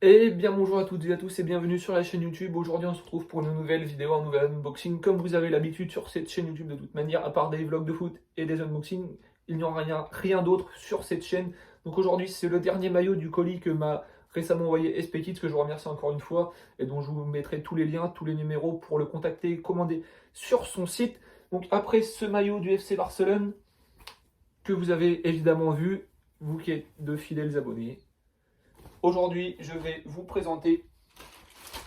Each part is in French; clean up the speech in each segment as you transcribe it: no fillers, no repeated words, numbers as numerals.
Et bien bonjour à toutes et à tous et bienvenue sur la chaîne YouTube. Aujourd'hui on se retrouve pour une nouvelle vidéo, un nouvel unboxing. Comme vous avez l'habitude sur cette chaîne YouTube de toute manière, à part des vlogs de foot et des unboxings, il n'y aura rien d'autre sur cette chaîne. Donc aujourd'hui c'est le dernier maillot du colis que m'a récemment envoyé SP Kids, que je vous remercie encore une fois, et dont je vous mettrai tous les liens, tous les numéros pour le contacter et commander sur son site. Donc après ce maillot du FC Barcelone, que vous avez évidemment vu, vous qui êtes de fidèles abonnés, aujourd'hui, je vais vous présenter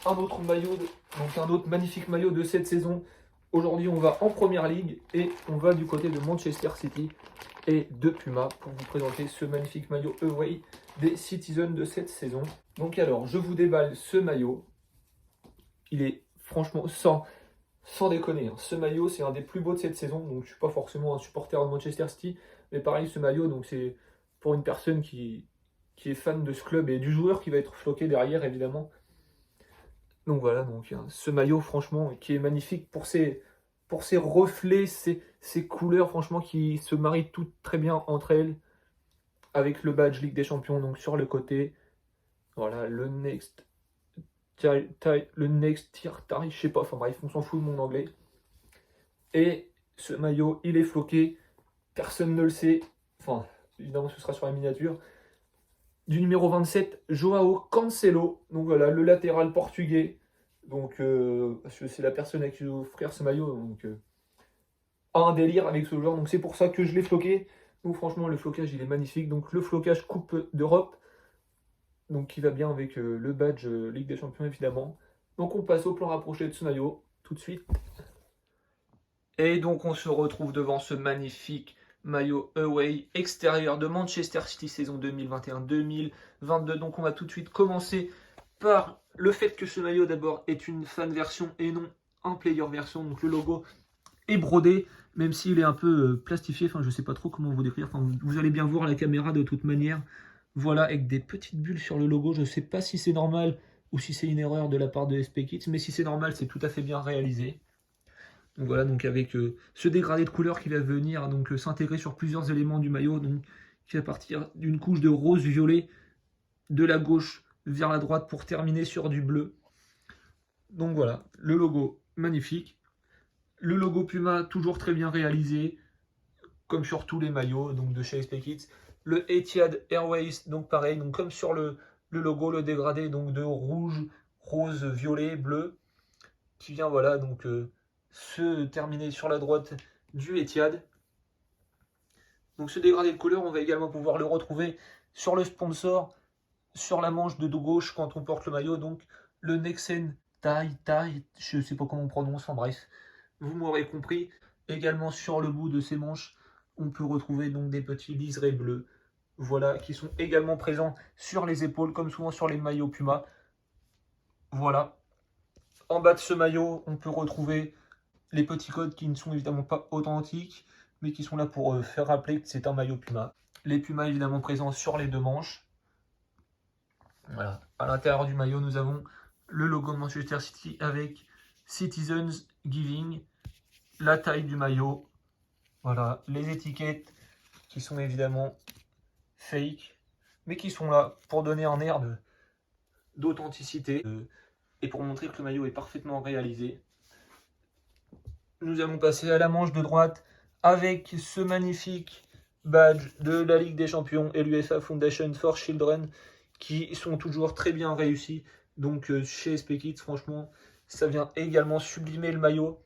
un autre maillot, donc un autre magnifique maillot de cette saison. Aujourd'hui, on va en première ligue et on va du côté de Manchester City et de Puma pour vous présenter ce magnifique maillot away des Citizens de cette saison. Donc alors, je vous déballe ce maillot. Il est franchement sans déconner, hein. Ce maillot, c'est un des plus beaux de cette saison. Donc, je ne suis pas forcément un supporter de Manchester City, mais pareil, ce maillot, donc c'est pour une personne qui est fan de ce club et du joueur qui va être floqué derrière, évidemment. Donc voilà, donc ce maillot, franchement, qui est magnifique pour ses reflets, ses couleurs, franchement, qui se marient toutes très bien entre elles, avec le badge Ligue des Champions, donc sur le côté. Voilà, le next tier tie, je sais pas, enfin bref, on s'en fout de mon anglais. Et ce maillot, il est floqué, personne ne le sait, enfin, évidemment, ce sera sur la miniature. Du numéro 27, Joao Cancelo, donc voilà, le latéral portugais. Donc, parce que c'est la personne à qui je vais offrir ce maillot, donc a un délire avec ce joueur, donc c'est pour ça que je l'ai floqué. Donc franchement, le flocage, il est magnifique. Donc le flocage Coupe d'Europe, donc qui va bien avec le badge Ligue des Champions, évidemment. Donc on passe au plan rapproché de ce maillot, tout de suite. Et donc on se retrouve devant ce magnifique maillot away extérieur de Manchester City saison 2021-2022. Donc on va tout de suite commencer par le fait que ce maillot d'abord est une fan version et non un player version. Donc le logo est brodé, même s'il est un peu plastifié. Enfin, je sais pas trop comment vous décrire. Enfin, vous allez bien voir la caméra de toute manière. Voilà, avec des petites bulles sur le logo. Je sais pas si c'est normal ou si c'est une erreur de la part de SP Kids, mais si c'est normal, c'est tout à fait bien réalisé. Donc voilà, donc avec ce dégradé de couleur qui va venir donc s'intégrer sur plusieurs éléments du maillot, donc qui va partir d'une couche de rose-violet de la gauche vers la droite pour terminer sur du bleu. Donc voilà, le logo magnifique. Le logo Puma toujours très bien réalisé, comme sur tous les maillots donc de chez SP Kids. Le Etihad Airways, donc pareil, donc comme sur le logo, le dégradé donc de rouge, rose, violet, bleu, qui vient voilà donc se terminer sur la droite du Etihad. Donc ce dégradé de couleur, on va également pouvoir le retrouver sur le sponsor, sur la manche de dos gauche quand on porte le maillot, donc le Nexen Tai, je ne sais pas comment on prononce, enfin bref, vous m'aurez compris. Également sur le bout de ces manches, on peut retrouver donc des petits liserés bleus, voilà, qui sont également présents sur les épaules, comme souvent sur les maillots Puma. Voilà. En bas de ce maillot, on peut retrouver les petits codes qui ne sont évidemment pas authentiques, mais qui sont là pour faire rappeler que c'est un maillot Puma. Les Pumas évidemment présents sur les deux manches. Voilà. À l'intérieur du maillot, nous avons le logo de Manchester City avec Citizens Giving, la taille du maillot, voilà, les étiquettes qui sont évidemment fake, mais qui sont là pour donner un air d'authenticité et pour montrer que le maillot est parfaitement réalisé. Nous allons passer à la manche de droite avec ce magnifique badge de la Ligue des Champions et l'UEFA Foundation for Children qui sont toujours très bien réussis. Donc chez SP Kids, franchement, ça vient également sublimer le maillot.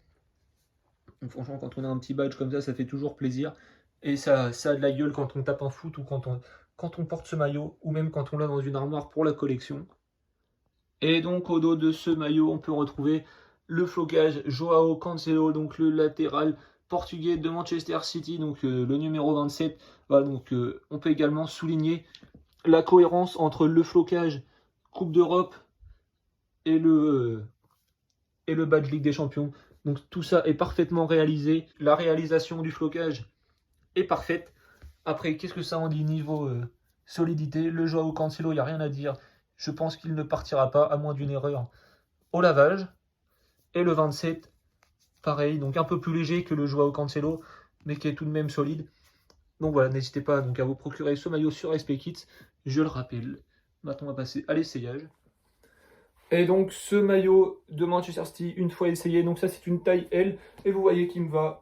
Donc franchement, quand on a un petit badge comme ça fait toujours plaisir. Et ça a de la gueule quand on tape un foot ou quand on porte ce maillot, ou même quand on l'a dans une armoire pour la collection. Et donc au dos de ce maillot, on peut retrouver le flocage Joao Cancelo, donc le latéral portugais de Manchester City, donc le numéro 27. Voilà, donc on peut également souligner la cohérence entre le flocage Coupe d'Europe et le badge Ligue des Champions. Donc tout ça est parfaitement réalisé. La réalisation du flocage est parfaite. Après, qu'est-ce que ça en dit niveau solidité? Le Joao Cancelo, il n'y a rien à dire. Je pense qu'il ne partira pas, à moins d'une erreur au lavage. Et le 27, pareil, donc un peu plus léger que le Joao Cancelo, mais qui est tout de même solide. Donc voilà, n'hésitez pas donc à vous procurer ce maillot sur SP Kids. Je le rappelle, Maintenant, on va passer à l'essayage. Et donc, ce maillot de Manchester City, une fois essayé, donc ça, c'est une taille L. Et vous voyez qu'il me va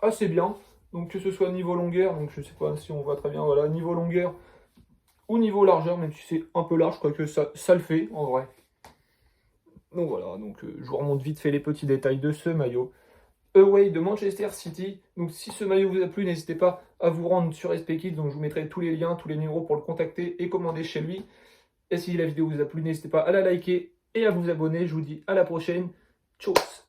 assez bien. Donc, que ce soit niveau longueur, donc je sais pas si on voit très bien, voilà, niveau longueur ou niveau largeur, même si c'est un peu large, quoique ça le fait, en vrai. Donc voilà, donc je vous remonte vite fait les petits détails de ce maillot. Away de Manchester City. Donc si ce maillot vous a plu, n'hésitez pas à vous rendre sur SPKids. Donc je vous mettrai tous les liens, tous les numéros pour le contacter et commander chez lui. Et si la vidéo vous a plu, n'hésitez pas à la liker et à vous abonner. Je vous dis à la prochaine. Tchuss!